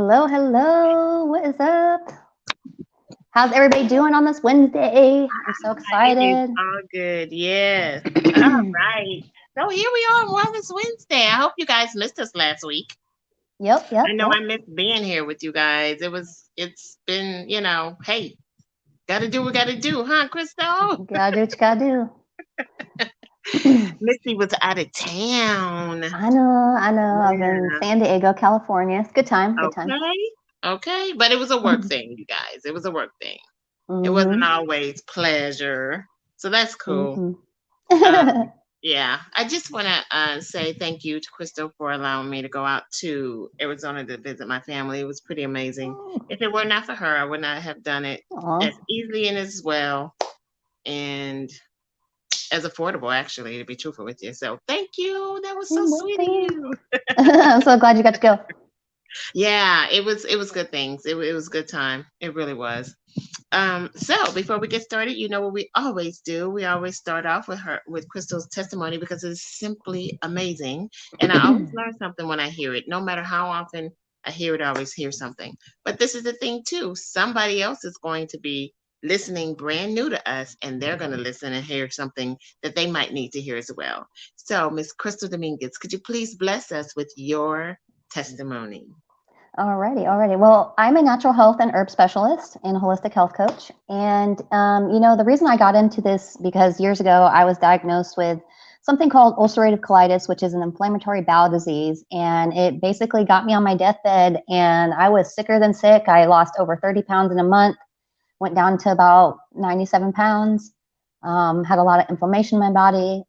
Hello, hello. What is up? How's everybody doing on this Wednesday? I'm so It is excited. all good. Yes. All right. So here we are on Wellness Wednesday. I hope you guys missed us last week. Yep, I yep, know I yep. missed being here with you guys. It's been, hey, gotta do what gotta do, huh, Crystal? Gotta do what you gotta do. Missy was out of town. I know. I was in Yeah. San Diego, California. It's a good time, good time. Okay. Okay. But it was a work thing, you guys. It was a work thing. It wasn't Mm-hmm. always pleasure. So that's cool. Mm-hmm. Um, yeah, I just want to say thank you to Crystal for allowing me to go out to Arizona to visit my family. It was pretty amazing. If it were not for her, I would not have done it Aw, as easily and as well and as affordable, actually, to be truthful with you. So thank you. That was so you're sweet of welcome. you. I'm so glad you got to go. Yeah, it was good things. It was a good time. It really was. So before we get started, you know what we always do. We always start off with Crystal's testimony because it's simply amazing. And I always learn something when I hear it. No matter how often I hear it, I always hear something. But this is the thing too. Somebody else is going to be listening brand new to us and they're going to listen and hear something that they might need to hear as well. So Miss Crystal Dominguez, could you please bless us with your testimony? Alrighty. Well, I'm a natural health and herb specialist and a holistic health coach. And, the reason I got into this because years ago I was diagnosed with something called ulcerative colitis, which is an inflammatory bowel disease. And it basically got me on my deathbed and I was sicker than sick. I lost over 30 pounds in a month, went down to about 97 pounds, had a lot of inflammation in my body.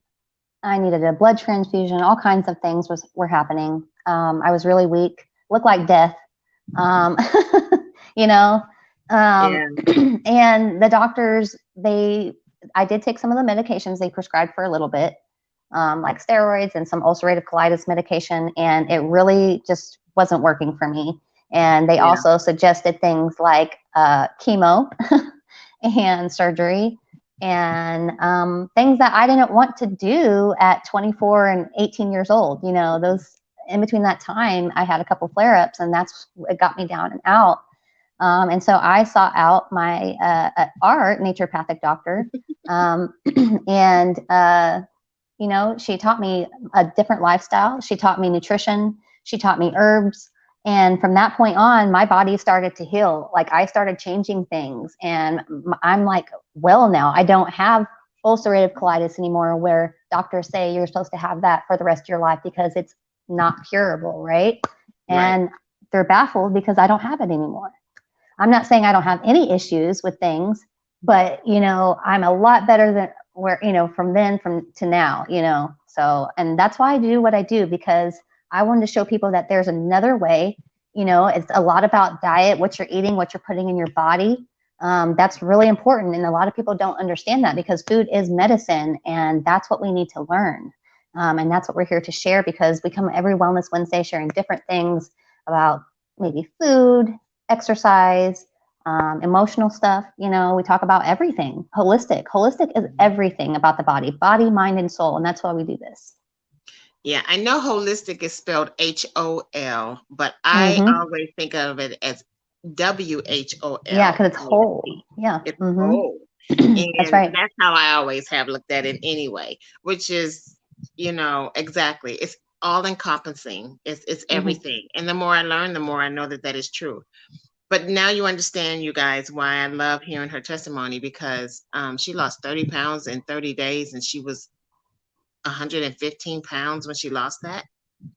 I needed a blood transfusion. All kinds of things were happening. I was really weak, looked like death. Um, you know, um, Yeah, and the doctors, I did take some of the medications they prescribed for a little bit, like steroids and some ulcerative colitis medication, and it really just wasn't working for me. And they yeah, also suggested things like chemo and surgery and things that I didn't want to do at 24 and 18 years old. Those in between that time, I had a couple flare ups, and that's what got me down and out. And so I sought out our naturopathic doctor, um, and she taught me a different lifestyle. She taught me nutrition. She taught me herbs. And from that point on, my body started to heal. Like I started changing things, and I'm like, well, now I don't have ulcerative colitis anymore, where doctors say you're supposed to have that for the rest of your life because it's not curable, right? right. And they're baffled because I don't have it anymore. I'm not saying I don't have any issues with things, but I'm a lot better than where, from then from to now. So, and that's why I do what I do, because I wanted to show people that there's another way. It's a lot about diet, what you're eating, what you're putting in your body. That's really important. And a lot of people don't understand that, because food is medicine, and that's what we need to learn. And that's what we're here to share, because we come every Wellness Wednesday sharing different things about maybe food, exercise, emotional stuff. We talk about everything. Holistic is everything about the body, mind, and soul. And that's why we do this. Yeah, I know holistic is spelled HOL, but I Mm-hmm. always think of it as Yeah, WHOL. because it's whole. Yeah. It's Mm-hmm. whole. That's And right. that's how I always have looked at it anyway, which is, exactly. It's all encompassing. It's Mm-hmm. everything. And the more I learn, the more I know that that is true. But now you understand, you guys, why I love hearing her testimony, because she lost 30 pounds in 30 days and she was 115 pounds when she lost that,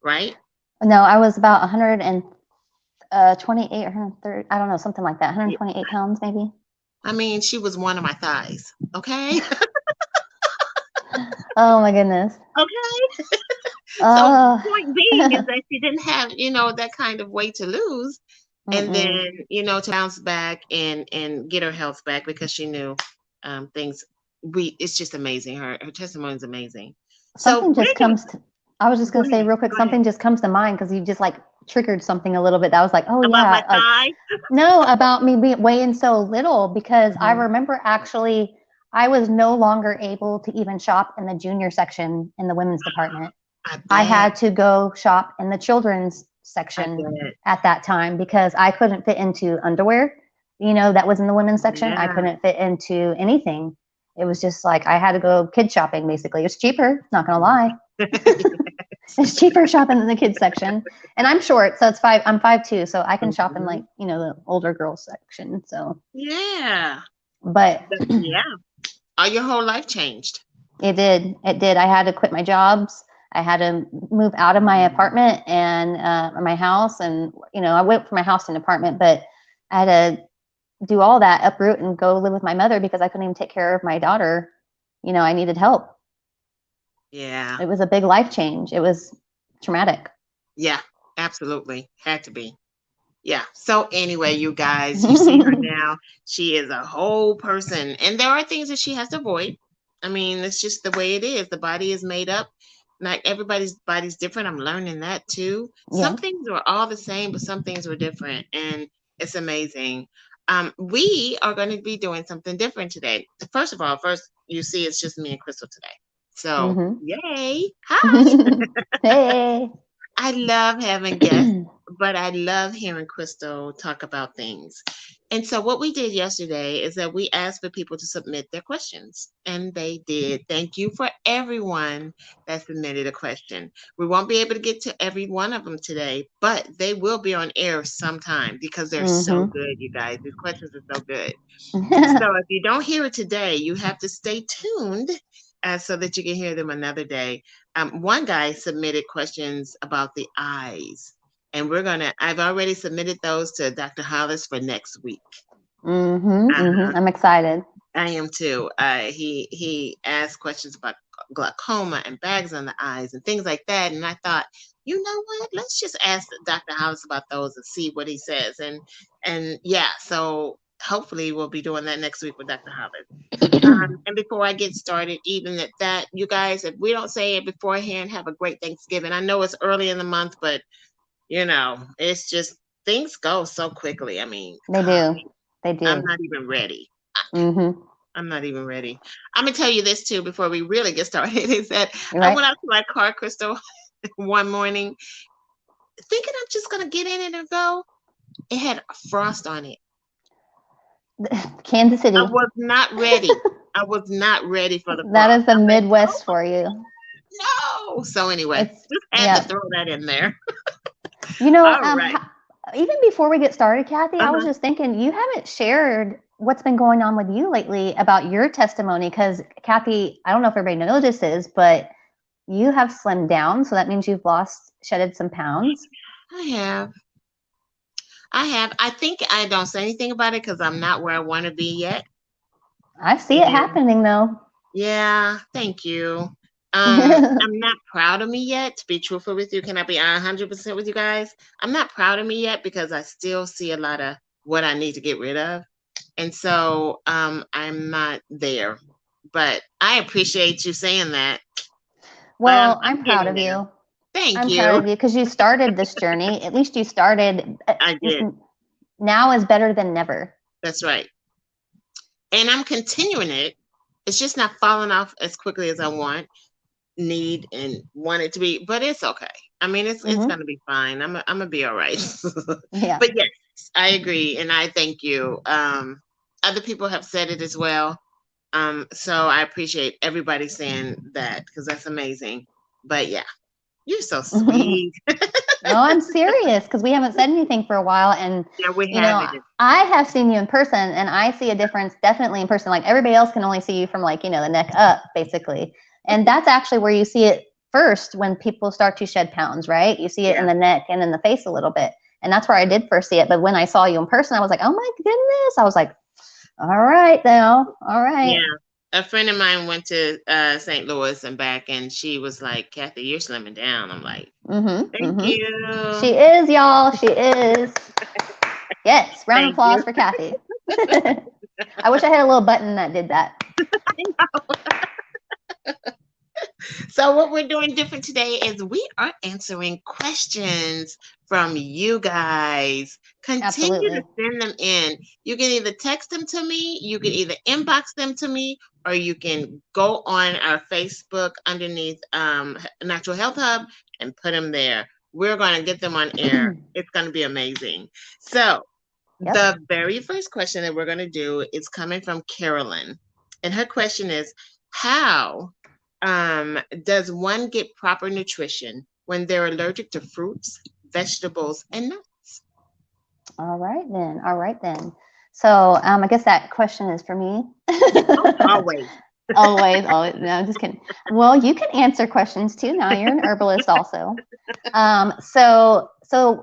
right? No, I was about 128 or 130. I don't know, something like that. Yeah. 128 pounds, maybe. I mean, she was one of my thighs. Okay. Oh my goodness. Okay. So Oh. point being is that she didn't have, that kind of weight to lose. And Mm-mm. then, to bounce back and get her health back, because she knew things it's just amazing. Her testimony is amazing. So Something we're just gonna comes to, I was just go going to say ahead. real quick, Go ahead. something just comes to mind because you just like triggered something a little bit. That was like, oh About my yeah, like, thigh. no, about me weighing so little, because I Mhm. remember actually I was no longer able to even shop in the junior section in the women's department. I I bet. had to go shop in the children's section at that time because I couldn't fit into underwear, that was in the women's section. I couldn't fit into anything. It was just like I had to go kid shopping basically. It's cheaper, not gonna lie. It's cheaper shopping in the kids section. And I'm short, so I'm 5'2", so I can shop in like, the older girls section. So yeah. But yeah. Your whole life changed. It did. I had to quit my jobs. I had to move out of my apartment and my house. And, I went from my house to an apartment, but I had to do all that, uproot and go live with my mother because I couldn't even take care of my daughter. I needed help. Yeah. It was a big life change. It was traumatic. Yeah, absolutely. Had to be. Yeah. So anyway, you guys, you see her now. She is a whole person. And there are things that she has to avoid. I mean, it's just the way it is. The body is made up. Not everybody's body's different. I'm learning that too. Yeah. Some things were all the same, but some things were different. And it's amazing. We are going to be doing something different today. First of all, you see it's just me and Crystal today. So yay. Hi. Hey. I love having guests, but I love hearing Crystal talk about things. And so what we did yesterday is that we asked for people to submit their questions, and they did. Thank you for everyone that submitted a question. We won't be able to get to every one of them today, but they will be on air sometime because they're so good, you guys. These questions are so good. So if you don't hear it today, you have to stay tuned so that you can hear them another day. One guy submitted questions about the eyes, and I've already submitted those to Dr. Hollis for next week. I'm excited. I am too. He asked questions about glaucoma and bags on the eyes and things like that. And I thought, you know what? Let's just ask Dr. Hollis about those and see what he says. And yeah, so hopefully we'll be doing that next week with Dr. Hollis. And before I get started, even at that, you guys, if we don't say it beforehand, have a great Thanksgiving. I know it's early in the month, but it's just things go so quickly. I mean, they do. I'm not even ready. I'm not even ready. I'm gonna tell you this too before we really get started. Is that I went out to my car, Crystal, one morning, thinking I'm just gonna get in it and go. It had frost on it. Kansas City. I was not ready. I was not ready for the frost. That is the Midwest for you. No. So anyway, just had to throw that in there. Even before we get started, Kathy, I was just thinking, you haven't shared what's been going on with you lately about your testimony. Because Kathy, I don't know if everybody knows this, but you have slimmed down. So that means you've shedded some pounds. I have. I think I don't say anything about it because I'm not where I want to be yet. I see it happening though. Yeah, thank you. I'm not proud of me yet, to be truthful with you. Can I be 100% with you guys? I'm not proud of me yet because I still see a lot of what I need to get rid of. And so I'm not there. But I appreciate you saying that. Well, I'm proud of you. Thank you. I'm proud of you because you started this journey. At least you started. I did. Now is better than never. That's right. And I'm continuing it. It's just not falling off as quickly as I need and want it to be, but it's okay. I mean, it's going to be fine. I'm going to be all right. Yeah. But yes, I agree. And I thank you. Other people have said it as well. So I appreciate everybody saying that because that's amazing. But yeah, you're so sweet. No, I'm serious because we haven't said anything for a while. And, I have seen you in person and I see a difference definitely in person. Like everybody else can only see you from like, the neck up basically. And that's actually where you see it first when people start to shed pounds, right? You see it in the neck and in the face a little bit. And that's where I did first see it. But when I saw you in person, I was like, oh my goodness. I was like, all right now. All right. Yeah. A friend of mine went to St. Louis and back, and she was like, Kathy, you're slimming down. I'm like, thank you. She is, y'all. She is. Yes. Round of applause for Kathy. I wish I had a little button that did that. I know. So what we're doing different today is we are answering questions from you guys. Continue to send them in. You can either text them to me, you can either inbox them to me, or you can go on our Facebook underneath Natural Health Hub and put them there. We're going to get them on air. It's going to be amazing. So Yep. the very first question that we're going to do is coming from Carolyn. And her question is, how does one get proper nutrition when they're allergic to fruits, vegetables, and nuts? All right then. All right then. So I guess that question is for me. Always. Always. No, I'm just kidding. Well, you can answer questions too. Now you're an herbalist also. So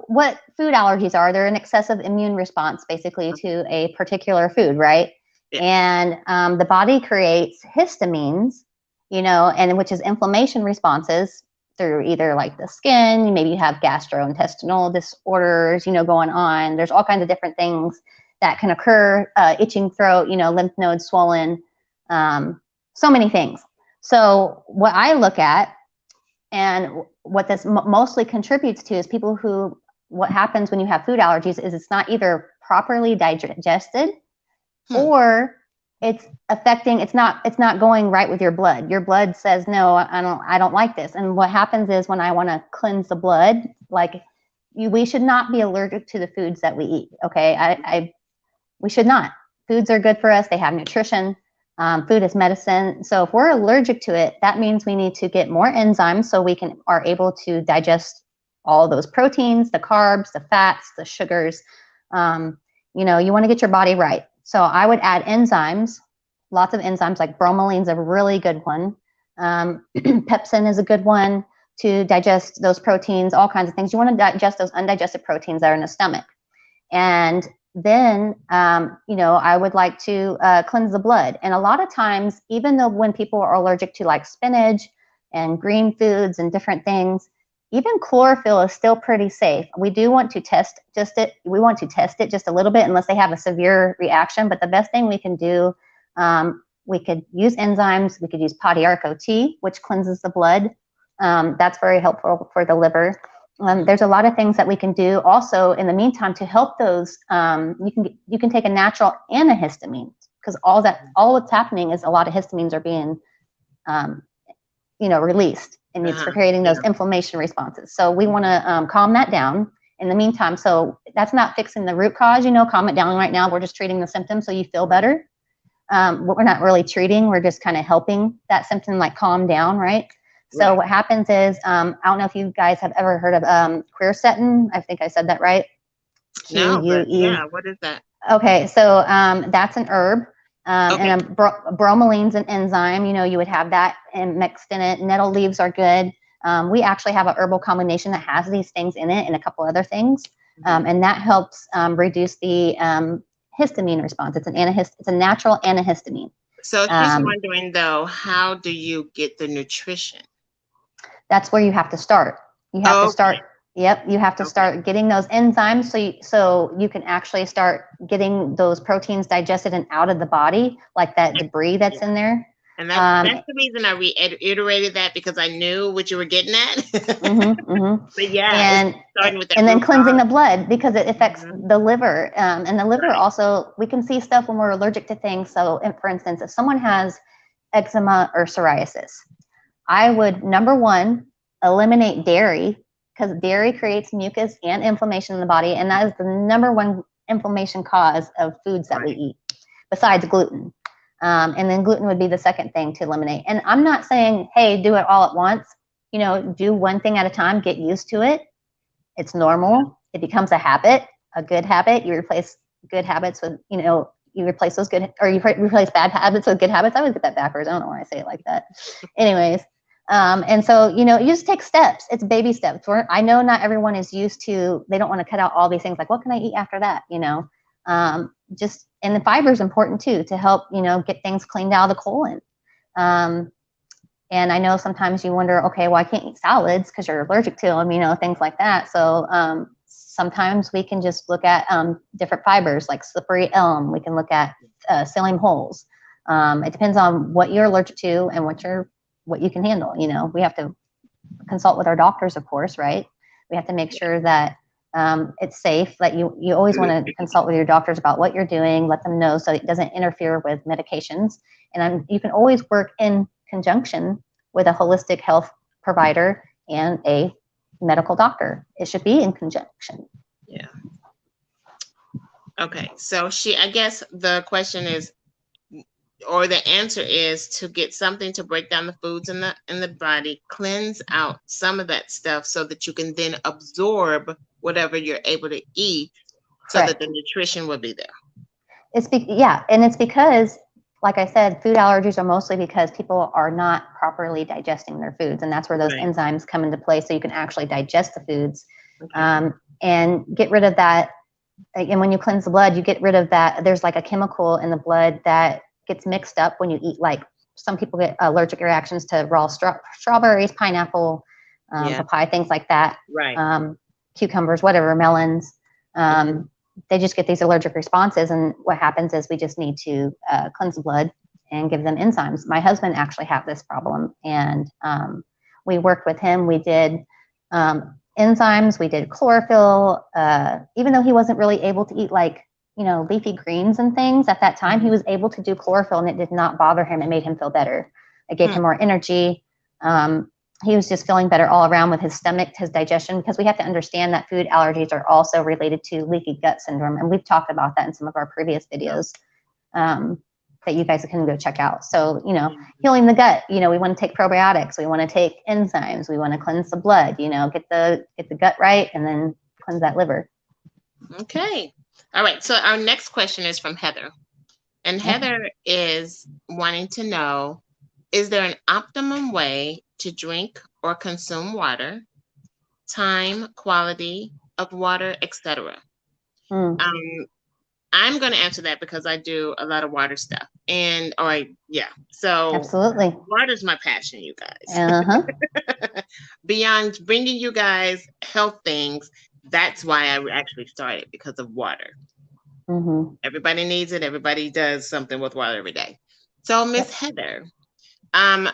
what food allergies are? They're an excessive immune response basically to a particular food, right? Yeah. And the body creates histamines, and which is inflammation responses through either like the skin, maybe you have gastrointestinal disorders, going on. There's all kinds of different things that can occur, itching throat, lymph nodes swollen, so many things. So what I look at and what this mostly contributes to is what happens when you have food allergies is it's not either properly digested or it's not going right with your blood. Your blood says, no, I don't like this. And what happens is when I want to cleanse the blood, we should not be allergic to the foods that we eat. Okay. We should not. Foods are good for us. They have nutrition. Food is medicine. So if we're allergic to it, that means we need to get more enzymes so we are able to digest all those proteins, the carbs, the fats, the sugars. You want to get your body right. So I would add enzymes, lots of enzymes, like bromeline's a really good one. Pepsin is a good one to digest those proteins, all kinds of things. You want to digest those undigested proteins that are in the stomach. And then, I would like to cleanse the blood. And a lot of times, even though when people are allergic to like spinach and green foods and different things, even chlorophyll is still pretty safe. We do want to test We want to test it just a little bit unless they have a severe reaction. But the best thing we can do, we could use enzymes. We could use Padiarco tea, which cleanses the blood. That's very helpful for the liver. There's a lot of things that we can do also in the meantime to help those. You can take a natural antihistamine because all what's happening is a lot of histamines are being, released, and it's for creating those inflammation responses. So we want to calm that down in the meantime. So that's not fixing the root cause. Calm it down right now. We're just treating the symptoms so you feel better. What we're not really treating, we're just kind of helping that symptom calm down, right? So what happens is, I don't know if you guys have ever heard of quercetin. I think I said that right. No, but yeah, what is that? Okay, so that's an herb, and bromeline's an enzyme. You would have that and mixed in it. Nettle leaves are good. We actually have a herbal combination that has these things in it and a couple other things, and that helps reduce the histamine response. It's a natural antihistamine. So she's wondering though, how do you get the nutrition? That's where you have to start. You have to start. Yep, you have to start getting those enzymes so you can actually start getting those proteins digested and out of the body, like that debris that's in there. And that's the reason I reiterated that, because I knew what you were getting at. But yeah, starting with that and then cleansing the blood, because it affects the liver. And the liver also, we can see stuff when we're allergic to things. So for instance, if someone has eczema or psoriasis, I would, number one, eliminate dairy, because dairy creates mucus and inflammation in the body. And that is the number one inflammation cause of foods that we eat, besides gluten. And then gluten would be the second thing to eliminate. And I'm not saying, hey, do it all at once. Do one thing at a time, get used to it. It's normal. It becomes a habit, a good habit. You replace good habits with, you replace those good, or you replace bad habits with good habits. I always get that backwards. I don't know why I say it like that. Anyways, and so, you just take steps. It's baby steps. I know not everyone is used to, they don't want to cut out all these things. Like, what can I eat after that? And the fiber is important too, to help, get things cleaned out of the colon. And I know sometimes you wonder, okay, well, I can't eat salads because you're allergic to them, things like that. So sometimes we can just look at different fibers like slippery elm. We can look at psyllium hulls. It depends on what you're allergic to and what you can handle. We have to consult with our doctors, of course, right? We have to make sure that it's safe. That you always want to consult with your doctors about what you're doing, let them know so it doesn't interfere with medications. And you can always work in conjunction with a holistic health provider and a medical doctor. It should be in conjunction. Yeah. Okay. So I guess the question is, or the answer is to get something to break down the foods in the body, cleanse out some of that stuff so that you can then absorb whatever you're able to eat. Correct. So that the nutrition will be there. And it's because, like I said, food allergies are mostly because people are not properly digesting their foods, and that's where those enzymes come into play, so you can actually digest the foods. Okay. And get rid of that. And when you cleanse the blood, you get rid of that. There's like a chemical in the blood that gets mixed up when you eat, like some people get allergic reactions to raw strawberries, pineapple, papaya, things like that. Right. Cucumbers, whatever, melons. They just get these allergic responses, and what happens is we just need to cleanse the blood and give them enzymes. My husband actually had this problem, and we worked with him. We did enzymes, we did chlorophyll, even though he wasn't really able to eat like, leafy greens and things at that time, he was able to do chlorophyll, and it did not bother him. It made him feel better. It gave him more energy. He was just feeling better all around with his stomach, his digestion, because we have to understand that food allergies are also related to leaky gut syndrome. And we've talked about that in some of our previous videos that you guys can go check out. So, healing the gut, we want to take probiotics. We want to take enzymes. We want to cleanse the blood, get the gut right, and then cleanse that liver. Okay. All right. So our next question is from Heather. And Heather is wanting to know, is there an optimum way to drink or consume water, time, quality of water, etc.? I'm going to answer that because I do a lot of water stuff. So absolutely, water's my passion, you guys. Beyond bringing you guys health things, that's why I actually started, because of water. Everybody needs it. Everybody does something with water every day. So Miss Heather,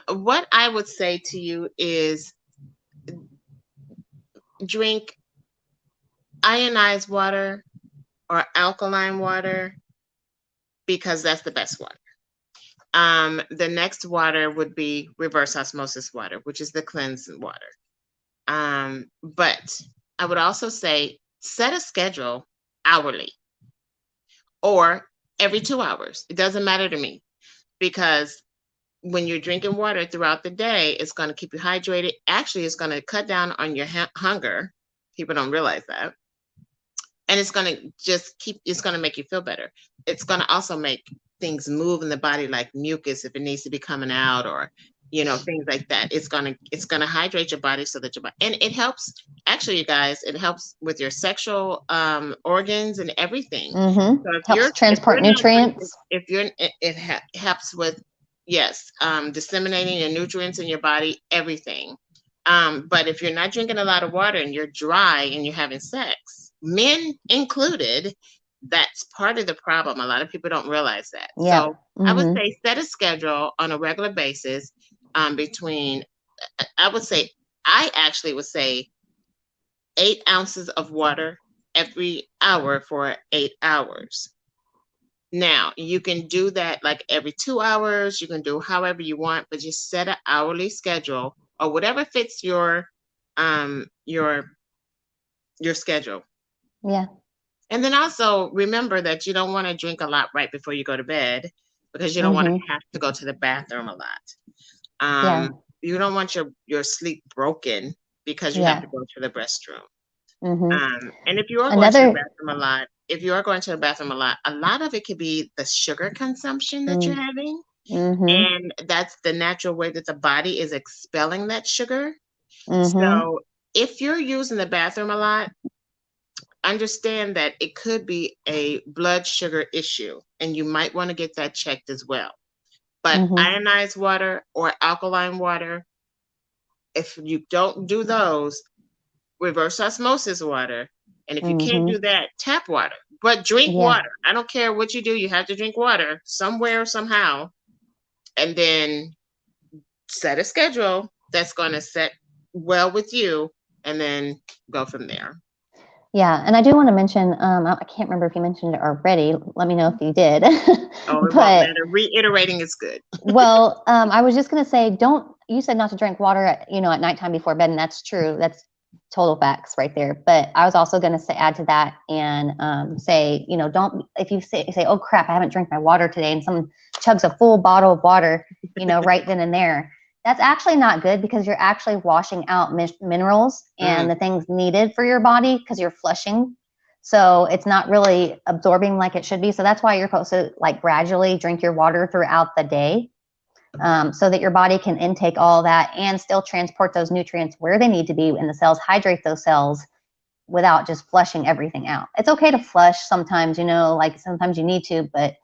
what I would say to you is drink ionized water or alkaline water, because that's the best water. The next water would be reverse osmosis water, which is the cleansing water. But I would also say set a schedule hourly or every 2 hours. It doesn't matter to me, because when you're drinking water throughout the day, it's going to keep you hydrated. Actually, it's going to cut down on your hunger. People don't realize that. And it's going to make you feel better. It's going to also make things move in the body, like mucus, if it needs to be coming out, or, things like that. It's going to hydrate your body so that and it helps, actually, you guys, it helps with your sexual organs and everything. So if helps transport nutrients. It helps with, disseminating your nutrients in your body, everything. But if you're not drinking a lot of water and you're dry and you're having sex, men included, that's part of the problem. A lot of people don't realize that. Yeah. So I would say set a schedule on a regular basis between, I actually would say 8 ounces of water every hour for 8 hours. Now, you can do that like every 2 hours. You can do however you want, but just set an hourly schedule or whatever fits your schedule. Yeah. And then also remember that you don't want to drink a lot right before you go to bed, because you don't want to have to go to the bathroom a lot. You don't want your sleep broken because you have to go to the restroom. And if you are going to the bathroom a lot, a lot of it could be the sugar consumption that you're having. And that's the natural way that the body is expelling that sugar. So if you're using the bathroom a lot, understand that it could be a blood sugar issue, and you might want to get that checked as well. But ionized water or alkaline water, if you don't do those, reverse osmosis water. And if you can't do that, tap water. But drink water. I don't care what you do. You have to drink water somewhere, somehow. And then set a schedule that's going to set well with you, and then go from there. Yeah, and I do want to mention, I can't remember if you mentioned it already. Let me know if you did. Oh, it won't matter. Reiterating is good. Well, I was just going to say, you said not to drink water at nighttime before bed, and that's true. That's Total facts right there. But I was also going to say, add to that and say, you know, don't, if you say, oh crap, I haven't drank my water today, and someone chugs a full bottle of water, you know, right then and there, that's actually not good, because you're actually washing out minerals and the things needed for your body, because you're flushing. So it's not really absorbing like it should be. So that's why you're supposed to like gradually drink your water throughout the day. So that your body can intake all that and still transport those nutrients where they need to be, and the cells hydrate those cells without just flushing everything out. It's okay to flush sometimes, you know, like sometimes you need to, but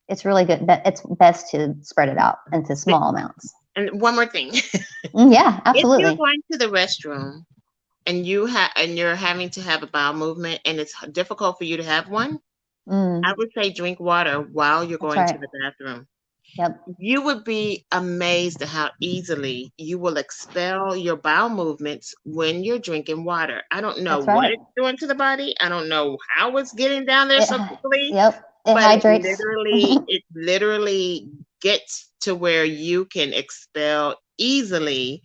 it's really good. It's best to spread it out into small amounts. And one more thing. Yeah, absolutely. If you're going to the restroom and you're having to have a bowel movement and it's difficult for you to have one, I would say drink water while you're going to the bathroom. Yep. You would be amazed at how easily you will expel your bowel movements when you're drinking water. I don't know what it's doing to the body. I don't know how it's getting down there so quickly. Yep. It hydrates. It literally gets to where you can expel easily.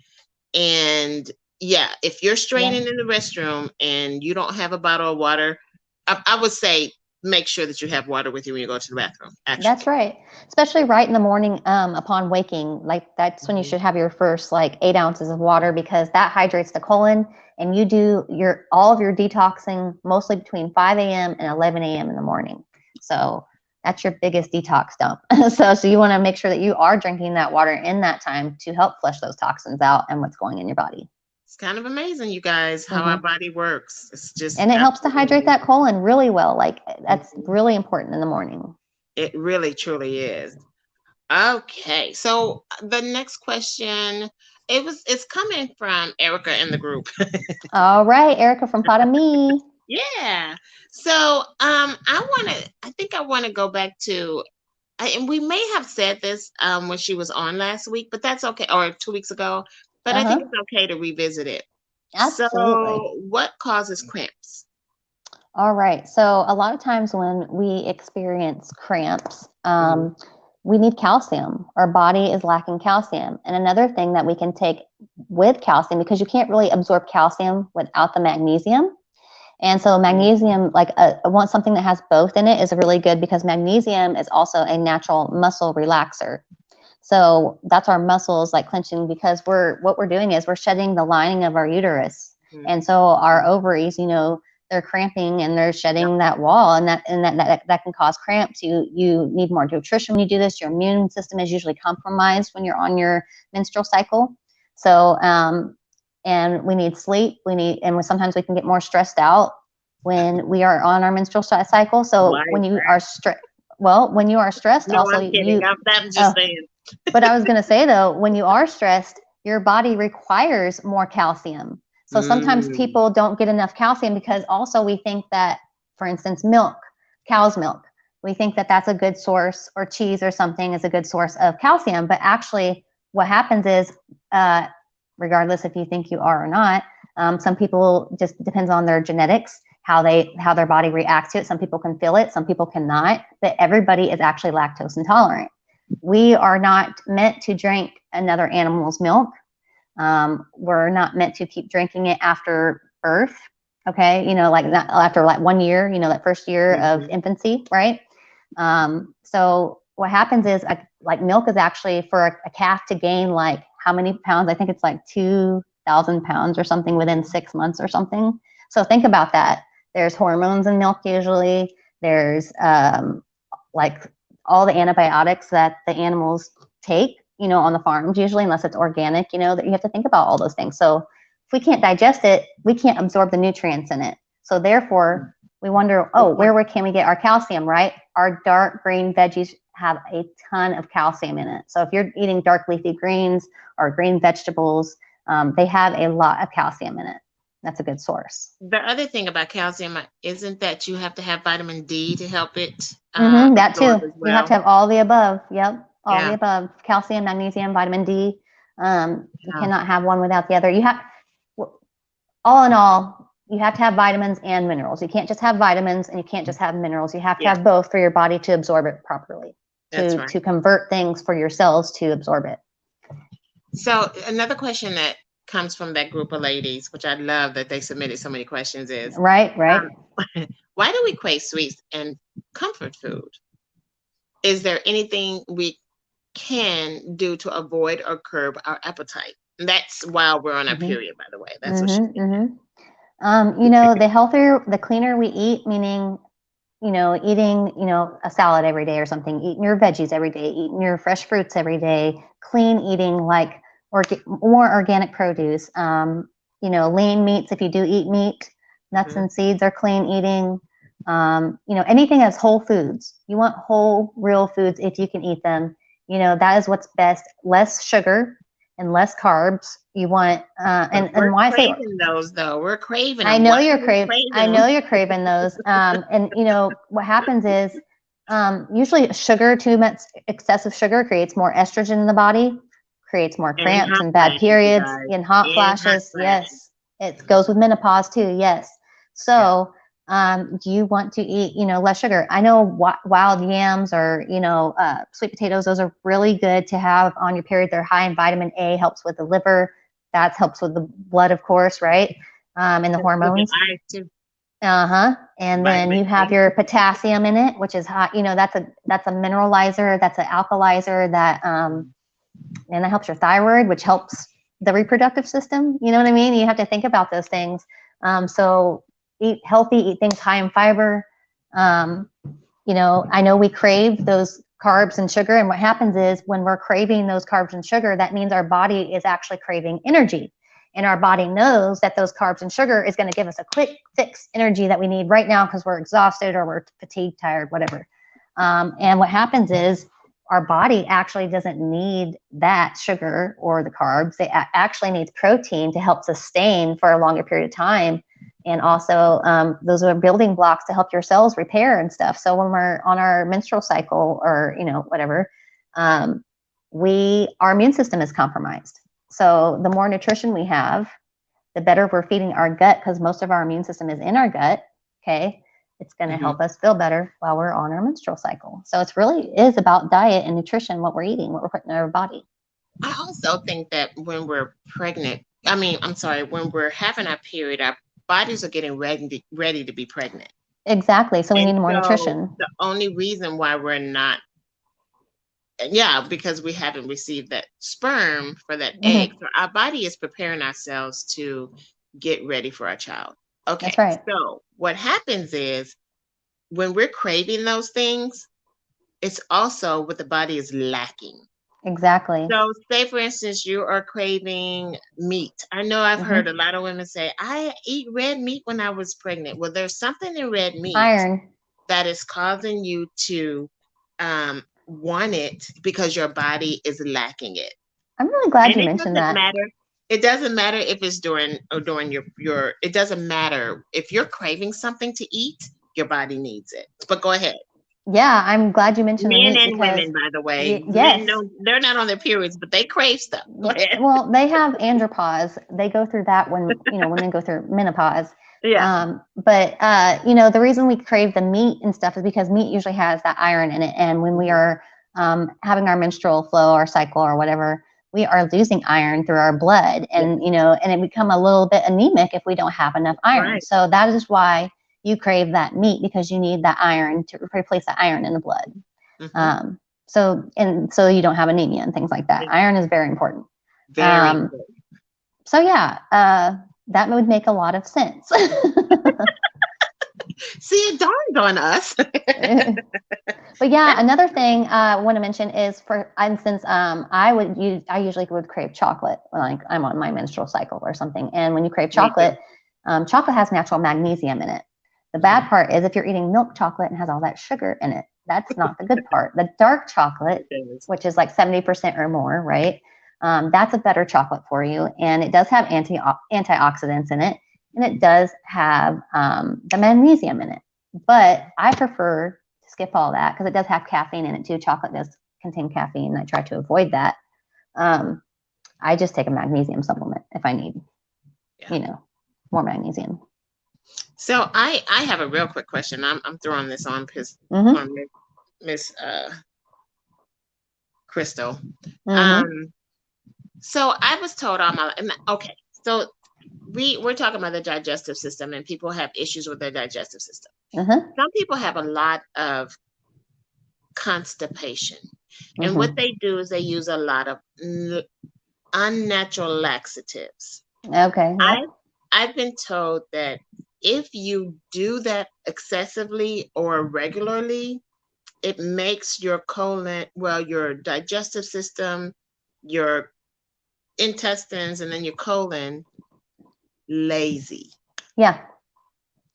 And yeah, if you're straining in the restroom and you don't have a bottle of water, I would say make sure that you have water with you when you go to the bathroom. Actually. That's right. Especially right in the morning upon waking. Like that's when you should have your first like 8 ounces of water, because that hydrates the colon, and you do all of your detoxing mostly between 5 a.m. and 11 a.m. in the morning. So that's your biggest detox dump. So you want to make sure that you are drinking that water in that time to help flush those toxins out and what's going in your body. It's kind of amazing, you guys, how our body works. It's just, and it helps to hydrate that colon really well. Like that's really important in the morning. It really, truly is. Okay, so the next question, it's coming from Erica in the group. All right, Erica from Me. Yeah. So I think I want to go back to, and we may have said this when she was on last week, but that's okay, or 2 weeks ago. But I think it's okay to revisit it. Absolutely. So what causes cramps? All right. So a lot of times when we experience cramps, we need calcium. Our body is lacking calcium. And another thing that we can take with calcium, because you can't really absorb calcium without the magnesium. And so magnesium, like want something that has both in it, is really good, because magnesium is also a natural muscle relaxer. So that's our muscles like clenching, because what we're doing is we're shedding the lining of our uterus. And so our ovaries, you know, they're cramping and they're shedding that wall, and that can cause cramps. You need more nutrition when you do this. Your immune system is usually compromised when you're on your menstrual cycle. So and we need sleep. And sometimes we can get more stressed out when we are on our menstrual cycle. So when you are stressed, also I'm kidding. I'm just saying. But I was going to say though, when you are stressed, your body requires more calcium. So sometimes people don't get enough calcium, because also we think that, for instance, milk, cow's milk, we think that that's a good source, or cheese or something is a good source of calcium. But actually what happens is, regardless if you think you are or not, some people, just depends on their genetics, how their body reacts to it. Some people can feel it, some people cannot, but everybody is actually lactose intolerant. We are not meant to drink another animal's milk. We're not meant to keep drinking it after birth. Okay. You know, like after like 1 year, you know, that first year of infancy, right? So what happens is like milk is actually for a calf to gain like how many pounds? I think it's like 2,000 pounds or something within 6 months or something. So think about that. There's hormones in milk usually. There's like all the antibiotics that the animals take, you know, on the farms usually, unless it's organic, you know, that you have to think about all those things. So if we can't digest it, we can't absorb the nutrients in it. So therefore, we wonder, where can we get our calcium, right? Our dark green veggies have a ton of calcium in it. So if you're eating dark leafy greens or green vegetables, they have a lot of calcium in it. That's a good source. The other thing about calcium isn't that you have to have vitamin D to help it. That too. You have to have all the above. Yep. All the above. Calcium, magnesium, vitamin D. You cannot have one without the other. You have, all in all, you have to have vitamins and minerals. You can't just have vitamins and you can't just have minerals. You have to have both for your body to absorb it properly, to convert things for your cells to absorb it. So another question that comes from that group of ladies, which I love that they submitted so many questions, is Right, right. why do we crave sweets and comfort food? Is there anything we can do to avoid or curb our appetite? And that's while we're on our Mm-hmm. period, by the way. That's what she Mm-hmm. Mm-hmm. The healthier, the cleaner we eat, meaning, eating, a salad every day or something, eating your veggies every day, eating your fresh fruits every day, clean eating, like more organic produce, lean meats if you do eat meat, nuts Mhm. and seeds are clean eating, anything as whole foods. You want whole, real foods if you can eat them. That is what's best. Less sugar and less carbs. You want, But and we're why I say craving those, though. We're craving I them. know Why you're are we crave. I craving know them? you're craving those. And what happens is, usually sugar, too much excessive sugar creates more estrogen in the body, creates more And cramps hot and bad flashes, you periods guys. and hot And hot flashes. flashes. Yes, it goes with menopause too. Yes. Yeah. So, do you want to eat, less sugar? I know wild yams or, sweet potatoes. Those are really good to have on your period. They're high in vitamin A, helps with the liver. That helps with the blood, of course, right? And the Helps with your hormones. eyes, too. Uh-huh. And then Vitamin you have A. your potassium in it, which is hot. That's a mineralizer, that's an alkalizer that and that helps your thyroid, which helps the reproductive system. You know what I mean? You have to think about those things. So eat healthy, eat things high in fiber. Um, I know we crave those carbs and sugar, and what happens is when we're craving those carbs and sugar, that means our body is actually craving energy. And our body knows that those carbs and sugar is going to give us a quick fix energy that we need right now because we're exhausted or we're fatigued, tired, whatever. And what happens is our body actually doesn't need that sugar or the carbs. It actually needs protein to help sustain for a longer period of time. And also, those are building blocks to help your cells repair and stuff. So when we're on our menstrual cycle or, whatever, our immune system is compromised. So the more nutrition we have, the better we're feeding our gut because most of our immune system is in our gut. Okay. It's going to Mhm. help us feel better while we're on our menstrual cycle. So it's really is about diet and nutrition, what we're eating, what we're putting in our body. I also think that when we're pregnant, I'm sorry, when we're having our period, our bodies are getting ready to be pregnant. Exactly. So we And need more so nutrition. the only reason why we're not, yeah, because we haven't received that sperm for that egg. Mm-hmm. So our body is preparing ourselves to get ready for our child. That's Okay. right. So what happens is when we're craving those things, it's also what the body is lacking. Exactly. So, say for instance, you are craving meat. I know I've heard Mm-hmm. a lot of women say, I eat red meat when I was pregnant. Well, there's something in red meat Iron. that is causing you to want it because your body is lacking it. I'm really glad And you it mentioned doesn't that. matter. It doesn't matter if it's during your it doesn't matter if you're craving something to eat, your body needs it. But go ahead. Yeah, I'm glad you mentioned the Men meat and because, women, by the way. Men yes. don't, they're not on their periods, but they crave stuff. Go Yeah, ahead. well, they have andropause. They go through that when, women go through menopause. Yeah. But the reason we crave the meat and stuff is because meat usually has that iron in it. And when we are having our menstrual flow, our cycle or whatever, we are losing iron through our blood. Yeah. And, and it become a little bit anemic if we don't have enough iron. Right. So that is why you crave that meat because you need that iron to replace the iron in the blood. Mm-hmm. So you don't have anemia and things like that. Yeah. Iron is very important. Very Um, important. so yeah, that would make a lot of sense. See, it dawned on us. But yeah, another thing I want to mention is, for instance, I usually would crave chocolate when like I'm on my menstrual cycle or something. And when you crave Me too. chocolate, chocolate has natural magnesium in it. The bad part is if you're eating milk chocolate and has all that sugar in it, that's not the good part. The dark chocolate, which is like 70% or more, right? That's a better chocolate for you, and it does have antioxidants in it, and it does have the magnesium in it. But I prefer to skip all that because it does have caffeine in it too. Chocolate does contain caffeine. I try to avoid that. I just take a magnesium supplement if I need, more magnesium. So I have a real quick question. I'm throwing this on because Mm-hmm. on Miss Crystal. Mm-hmm. So I was told all my okay. So we're talking about the digestive system, and people have issues with their digestive system. Uh-huh. Some people have a lot of constipation, and what Mm-hmm. they do is they use a lot of unnatural laxatives. Okay. I Yep. I've been told that if you do that excessively or regularly, it makes your colon, well, your digestive system, your intestines, and then your colon lazy Yeah.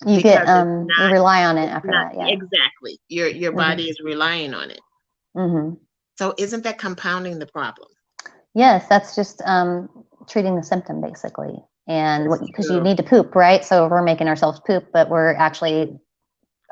You get because it's you not rely on it it's after not that. Yeah. exactly your Mm-hmm. body is relying on it. Mm-hmm. So isn't that compounding the problem? Yes, that's just treating the symptom basically. And That's what, because you true. need to poop, right? So we're making ourselves poop, but we're actually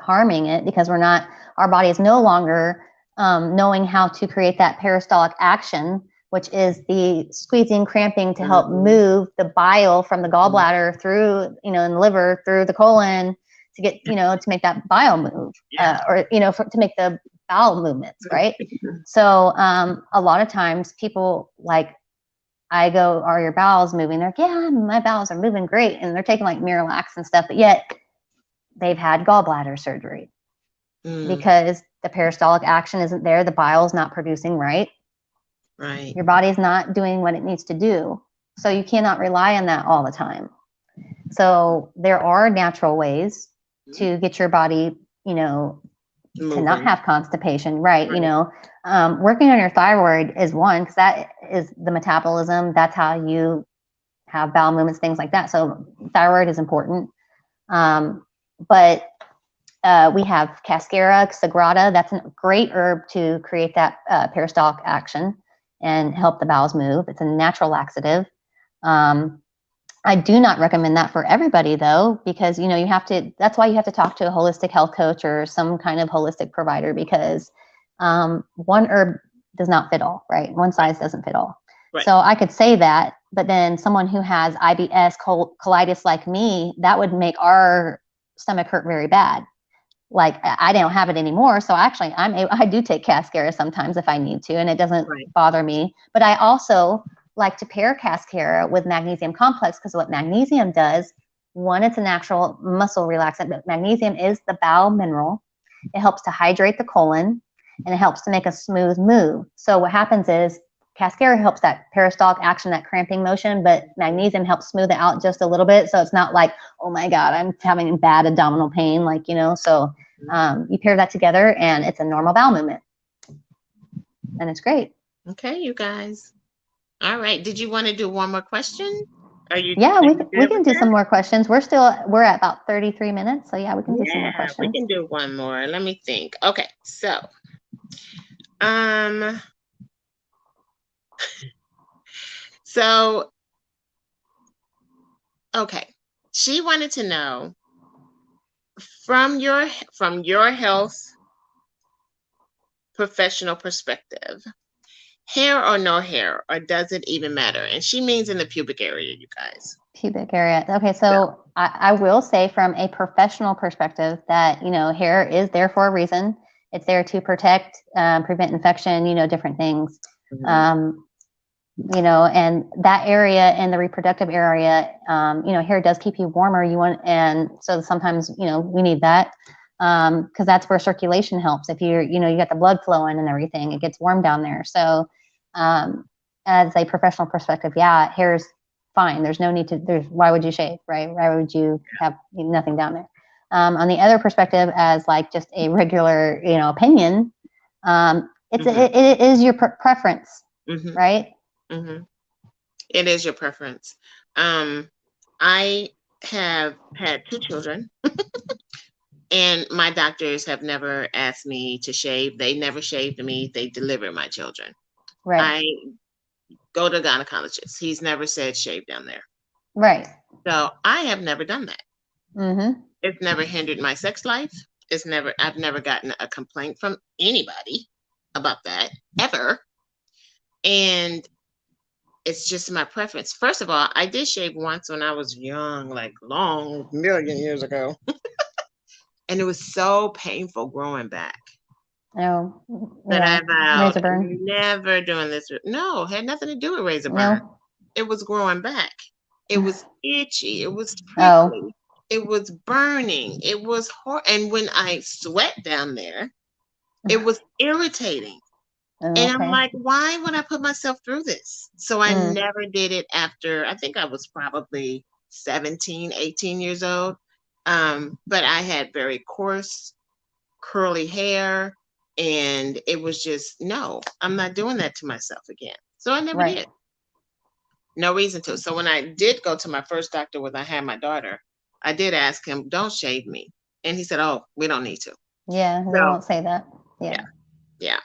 harming it because we're not, our body is no longer knowing how to create that peristaltic action, which is the squeezing, cramping to help Hmm. move the bile from the gallbladder through, and the liver through the colon to get, to make that bile move, Yeah. or, to make the bowel movements, right? So a lot of times people like, I go, are your bowels moving? They're like, yeah, my bowels are moving great. And they're taking like Miralax and stuff, but yet they've had gallbladder surgery Mm, because the peristaltic action isn't there. The bile is not producing right. right. Your body's not doing what it needs to do. So you cannot rely on that all the time. So there are natural ways to get your body, to not Moving. have constipation, right? Right. Working on your thyroid is one, because that is the metabolism. That's how you have bowel movements, things like that. So thyroid is important. But we have Cascara sagrada. That's a great herb to create that peristaltic action and help the bowels move. It's a natural laxative. Um, I do not recommend that for everybody though, because you have to. That's why you have to talk to a holistic health coach or some kind of holistic provider, because one herb does not fit all. Right, one size doesn't fit all. Right. So I could say that, but then someone who has IBS, colitis like me, that would make our stomach hurt very bad. Like I don't have it anymore, so actually I do take Cascara sometimes if I need to, and it doesn't Right. bother me. But I also like to pair Cascara with magnesium complex, because what magnesium does, one, it's a natural muscle relaxant, but magnesium is the bowel mineral. It helps to hydrate the colon, and it helps to make a smooth move. So what happens is Cascara helps that peristaltic action, that cramping motion, but magnesium helps smooth it out just a little bit. So it's not like, oh my God, I'm having bad abdominal pain, so you pair that together and it's a normal bowel movement, and it's great. Okay, you guys. All right. Did you want to do one more question? Yeah, Are we you we good can with do some that? more questions. We're at about 33 minutes, so yeah, we can do some more Yeah, we questions. can do one more. Let me think. Okay, um, so okay. She wanted to know from your health professional perspective, hair or no hair, or does it even matter? And she means in the pubic area, you guys. Pubic area. Okay, So, so I will say from a professional perspective that hair is there for a reason. It's there to protect, prevent infection, different things. mhm, Um, and that area and the reproductive area, hair does keep you warmer. And so sometimes, we need that, because that's where circulation helps. If you got the blood flowing and everything, it gets warm down there. So, um, as a professional perspective, yeah, hair is fine. There's no need to, why would you shave, right? Why would you have nothing down there? On the other perspective, as like just a regular, opinion, mhm, it is your preference, mhm, right? mhm. It is your preference. Um, I have had two children, and my doctors have never asked me to shave. They never shaved me. They delivered my children. Right. I go to a gynecologist. He's never said shave down there. Right. So I have never done that. Mm-hmm. It's never hindered my sex life. I've never gotten a complaint from anybody about that ever. And it's just my preference. First of all, I did shave once when I was young, like long million years ago. And it was so painful growing back. No. that I Yeah. vowed Razor burn. never doing this. No, had nothing to do with razor burn. No. It was growing back. It was itchy. It was Oh. prickly. It was burning. It was and when I sweat down there, it was irritating. And I'm Okay. like, why would I put myself through this? So I Mm. never did it after, I think I was probably 17, 18 years old. But I had very coarse, curly hair. And it was just, no, I'm not doing that to myself again. So I never Right. did. No reason to. So when I did go to my first doctor when I had my daughter, I did ask him, don't shave me. And he said, oh, we don't need to. Yeah. They So won't say that. yeah, Yeah. yeah.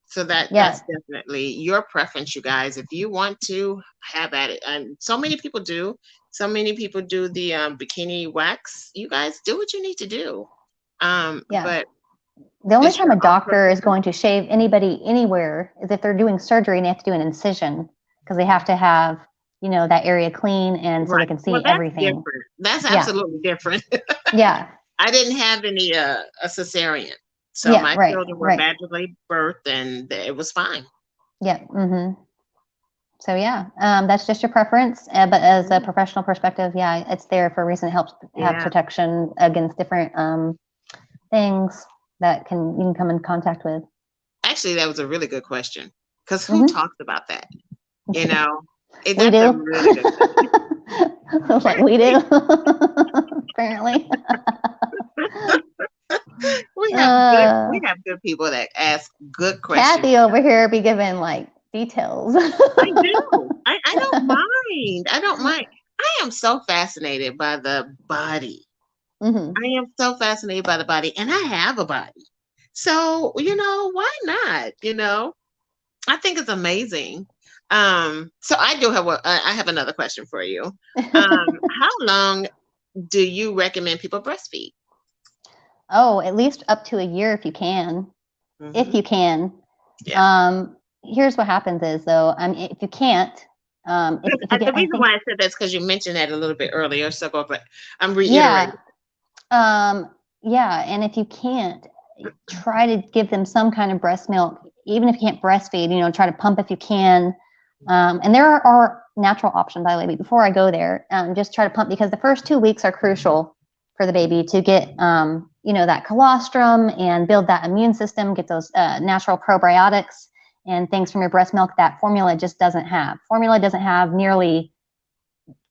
So that's Yeah. definitely your preference, you guys. If you want to have at it, and so many people do. So many people do the bikini wax. You guys do what you need to do. Yeah. But The only it's time your a own doctor is preference. going to shave anybody anywhere is if they're doing surgery and they have to do an incision because they have to have, that area clean and so they Right. can Well, see that's everything. different. That's Yeah. absolutely different. Yeah. I didn't have any a cesarean, so Yeah. my Right. children were Right. vaginally birthed, and it was fine. Yeah. So yeah, that's just your preference. But as a professional perspective, yeah, it's there for a reason. It helps have Yeah. protection against different things that you can come in contact with. Actually, that was a really good question because who Hmm. talks about that? You know, We that's a do. really good question. Like we do. Apparently. We have good people that ask good questions. Kathy over here be giving like details. I do. I don't mind. I don't mind. I am so fascinated by the body. Hmm. I am so fascinated by the body, and I have a body. So, why not? I think it's amazing. So I do have I have another question for you. How long do you recommend people breastfeed? Oh, at least up to a year if you can. If Hmm. you can. Yeah. Here's what happens is though, if you can't, if you The get, I reason think, why I said that's because you mentioned that a little bit earlier. So go, but I'm yeah, reiterating. yeah, and if you can't, try to give them some kind of breast milk, even if you can't breastfeed. Try to pump if you can. And there are natural options, by the way. But before I go there, just try to pump because the first 2 weeks are crucial for the baby to get, that colostrum and build that immune system, get those natural probiotics and things from your breast milk that formula just doesn't have. Formula doesn't have nearly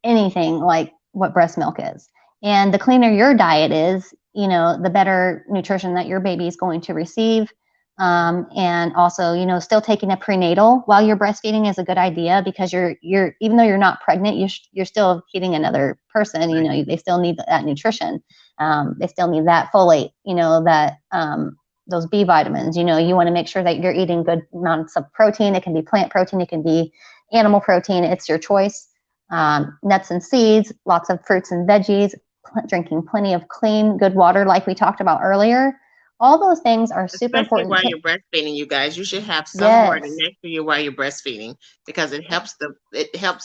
anything like what breast milk is. And the cleaner your diet is, the better nutrition that your baby is going to receive. And also, still taking a prenatal while you're breastfeeding is a good idea because you're even though you're not pregnant, you're still feeding another person. They still need that nutrition. They still need that folate. That those B vitamins. You want to make sure that you're eating good amounts of protein. It can be plant protein. It can be animal protein. It's your choice. Nuts and seeds, lots of fruits and veggies, drinking plenty of clean, good water, like we talked about earlier. All those things are super Especially important. while you're breastfeeding, you guys, you should have some water Yes. next to you while you're breastfeeding because it helps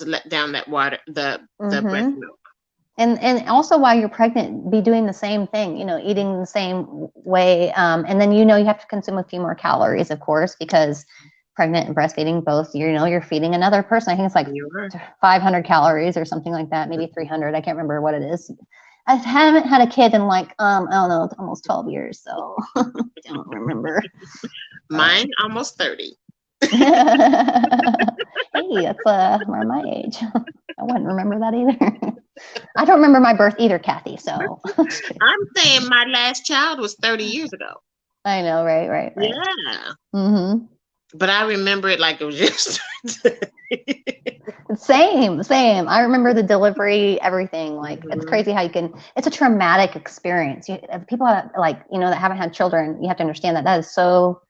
let down that water, the breast Mm-hmm. milk. And also while you're pregnant, be doing the same thing, eating the same way. And then, you have to consume a few more calories, of course, because pregnant and breastfeeding both, you're feeding another person. I think it's like You're 500 calories or something like that, maybe 300. I can't remember what it is. I haven't had a kid in like, I don't know, almost 12 years. So I don't remember. Mine almost 30. Hey, that's around my age. I wouldn't remember that either. I don't remember my birth either, Kathy. So I'm saying my last child was 30 years ago. I know, right. Yeah. Mm-hmm. But I remember it like it was yesterday. Same. I remember the delivery, everything. Like it's Mhm. crazy how it's a traumatic experience. People that that haven't had children, you have to understand that is so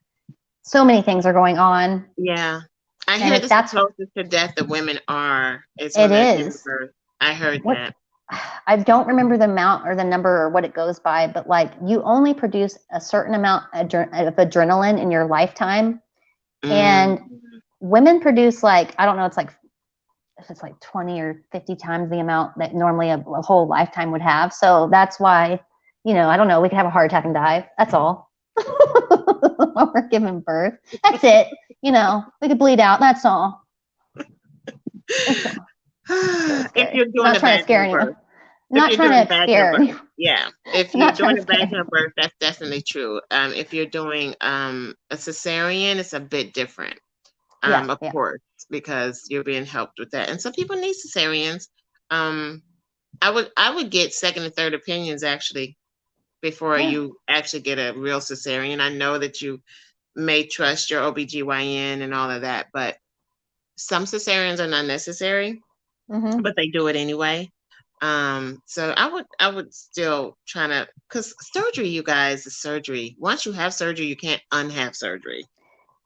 many things are going on. Yeah. I And hear if this is that's, closest to death that women are. It's it when they're giving is birth. I heard what that. I don't remember the amount or the number or what it goes by, but like you only produce a certain amount of adrenaline in your lifetime. Mm. And women produce like, I don't know, it's like, if it's like 20 or 50 times the amount that normally a whole lifetime would have. So that's why, I don't know, we could have a heart attack and die. That's all. while we're giving birth. That's it. You know, we could bleed out. That's all. It's really If scary. you're doing Not a trying to scare vaginal anyone. birth. If Not you're doing a trying to vaginal scare birth, anyone. yeah. If you're Not doing trying a to scare vaginal anyone. birth, that's definitely true. If you're doing a cesarean, it's a bit different. Yeah, Of yeah. course, because you're being helped with that. And some people need cesareans. Um, I would get second and third opinions actually before Yeah. you actually get a real cesarean. I know that you may trust your OBGYN and all of that, but some cesareans are not necessary, Mm-hmm. but they do it anyway. So I would still try to, because surgery, you guys, is surgery. Once you have surgery, you can't unhave surgery.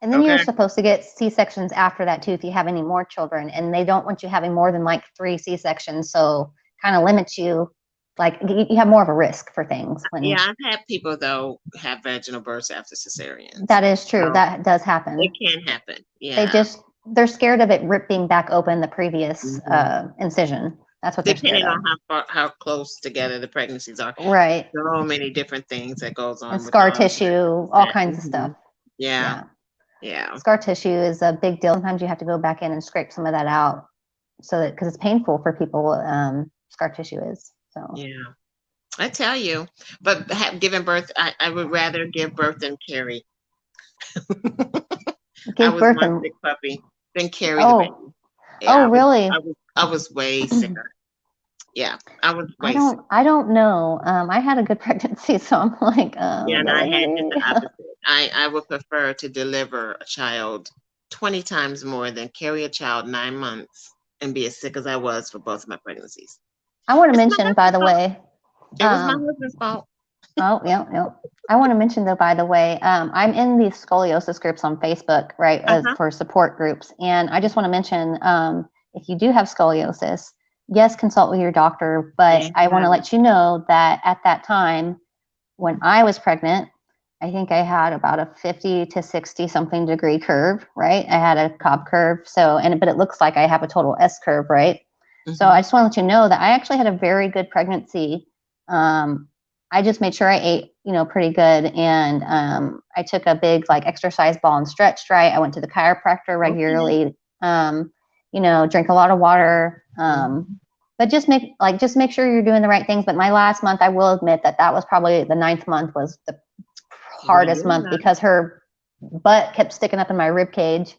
And then you're Okay. supposed to get C-sections after that too if you have any more children. And they don't want you having more than like 3 C-sections. So kind of limits you. Like you have more of a risk for things when Yeah, I've had people though have vaginal births after cesareans. that is true. So That does it happen. can happen. They Yeah. just they're scared of it ripping back open the previous Mhm. incision. That's what they're scared Depending of. on how close together the pregnancies are. Right. So many different things that goes And on with scar all of tissue, all that. kinds of stuff. Yeah. Yeah. Yeah. Scar tissue is a big deal. Sometimes you have to go back in and scrape some of that out so that because it's painful for people, scar tissue is. So Yeah. I tell you, but giving birth, I would rather give birth than carry. I give was birth one and sick puppy than carry the baby. oh, Yeah, oh really? I was way sicker. Yeah, I was way sick. I don't know. I had a good pregnancy, so I'm like, Yeah, and I had just really? the opposite. I would prefer to deliver a child 20 times more than carry a child 9 months and be as sick as I was for both of my pregnancies. I want to It's my mention, by husband's the fault. way, It was my um, husband's fault. oh, yeah, yeah. I want to mention though, by the way, I'm in these scoliosis groups on Facebook, right, as Uh-huh. for support groups, and I just want to mention, if you do have scoliosis, yes, consult with your doctor, but Yeah. I want to let you know that at that time, when I was pregnant, I think I had about a 50 to 60 something degree curve, right? I had a Cobb curve, but it looks like I have a total S curve, right? So I Mm-hmm. just want to let you know that I actually had a very good pregnancy. I just made sure I ate, pretty good, and I took a big like exercise ball and stretched right. I went to the chiropractor Okay. regularly. Drink a lot of water. Mm-hmm. But just make sure you're doing the right things. But my last month, I will admit that was probably the 9th month was the Well, hardest month yeah. because her butt kept sticking up in my rib cage,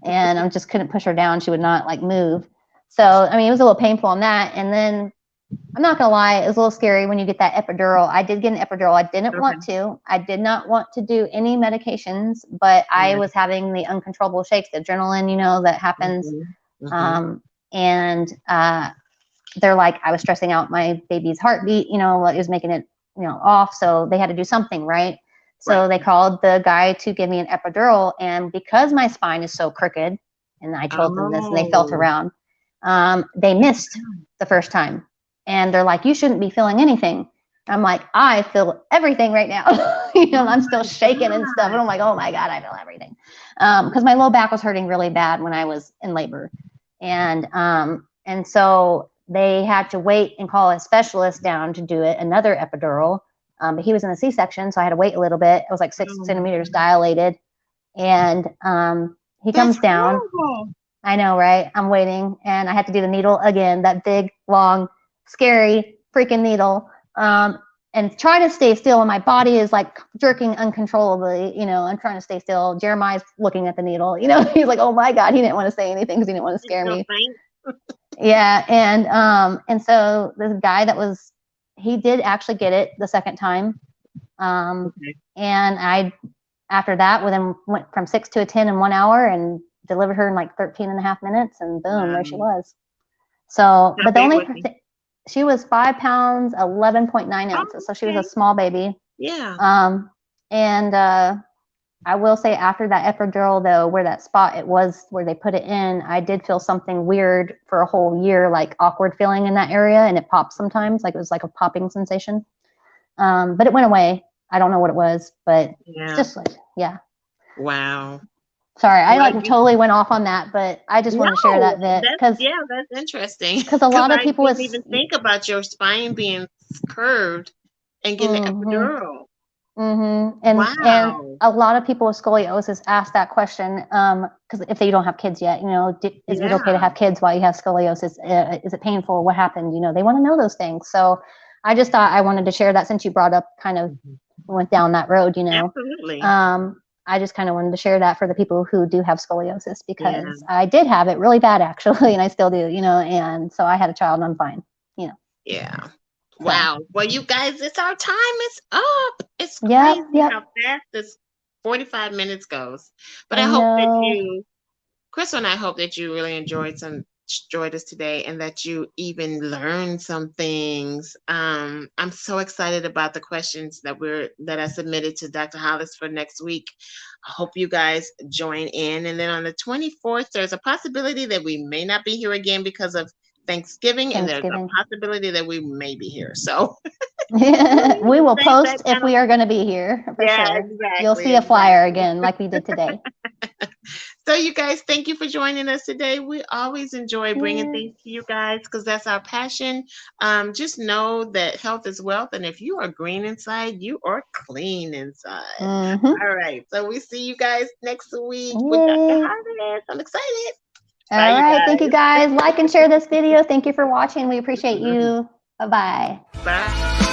and I just couldn't push her down. She would not like move. So I mean, it was a little painful on that. And then I'm not gonna lie, it was a little scary when you get that epidural. I did get an epidural. I didn't Okay. want to. I did not want to do any medications, but I Yeah. was having the uncontrollable shakes, the adrenaline, that happens. Mm-hmm. Mm-hmm. And they're like, I was stressing out my baby's heartbeat, it was making it, off. So they had to do something, right? Right. So they called the guy to give me an epidural. And because my spine is so crooked, and I told them this and they felt Oh. around, they missed the first time. And they're like, you shouldn't be feeling anything. I'm like, I feel everything right now. Oh I'm still my shaking and stuff. God. And I'm like, oh my God, I feel everything. Because my low back was hurting really bad when I was in labor. And so they had to wait and call a specialist down to do it, another epidural. But he was in a C-section, so I had to wait a little bit. It was like 6 Oh my centimeters God. dilated. And he That's comes down. horrible. I know, right? I'm waiting, and I had to do the needle again, that big, long, scary freaking needle. And try to stay still, and my body is like jerking uncontrollably. I'm trying to stay still. Jeremiah's looking at the needle. He's like, "Oh my God!" He didn't want to say anything because he didn't want to scare me. Yeah, and so this guy he did actually get it the second time. Okay. And I, after that, went from 6 to a 10 in 1 hour and delivered her in like 13 and a half minutes, and boom, there she was. So, How but the big only was he? she was 5 pounds, 11.9 ounces. So she was a Okay. small baby. Yeah. And I will say after that epidural though, where that spot it was where they put it in, I did feel something weird for a whole year, like awkward feeling in that area, and it pops sometimes, like it was like a popping sensation. But it went away. I don't know what it was, but it's Yeah. just like, yeah. Wow. Sorry, I Well, like totally went off on that, but I just wanted to share no, that bit that's interesting. because a Because lot of I people didn't with even think about your spine being curved and getting an mm-hmm, epidural. Mm-hmm. And Wow. a lot of people with scoliosis ask that question because if they don't have kids yet, is it okay to Yeah. have kids while you have scoliosis? Is it painful? What happened? They want to know those things. So I just thought I wanted to share that since you brought up kind of Mhm. went down that road. Absolutely. I just kind of wanted to share that for the people who do have scoliosis Yeah. because I did have it really bad actually, and I still do. And so I had a child and I'm fine. You know. Yeah. So Wow. Well, you guys, it's our time. It's up. It's yep, crazy yep. how fast this 45 minutes goes. But I I hope that know. you, Crystal and I hope that you really enjoyed us today and that you even learned some things. I'm so excited about the questions that I submitted to Dr. Hollis for next week. I hope you guys join in. And then on the 24th, there's a possibility that we may not be here again because of Thanksgiving, and there's a Thanksgiving. possibility that we may be here. So We will save that post if kind of, we are going to be here for yeah, sure. You'll exactly, see a flyer exactly. again like we did today. So, you guys, thank you for joining us today. We always enjoy bringing Yeah. things to you guys because that's our passion. Just know that health is wealth, and if you are green inside, you are clean inside. Mm-hmm. All right. So, we see you guys next week with Dr. Yay. Harvest. I'm excited. Bye, All you right. Thank you guys. guys. Like and share this video. Thank you for watching. We appreciate you. Bye-bye. Bye.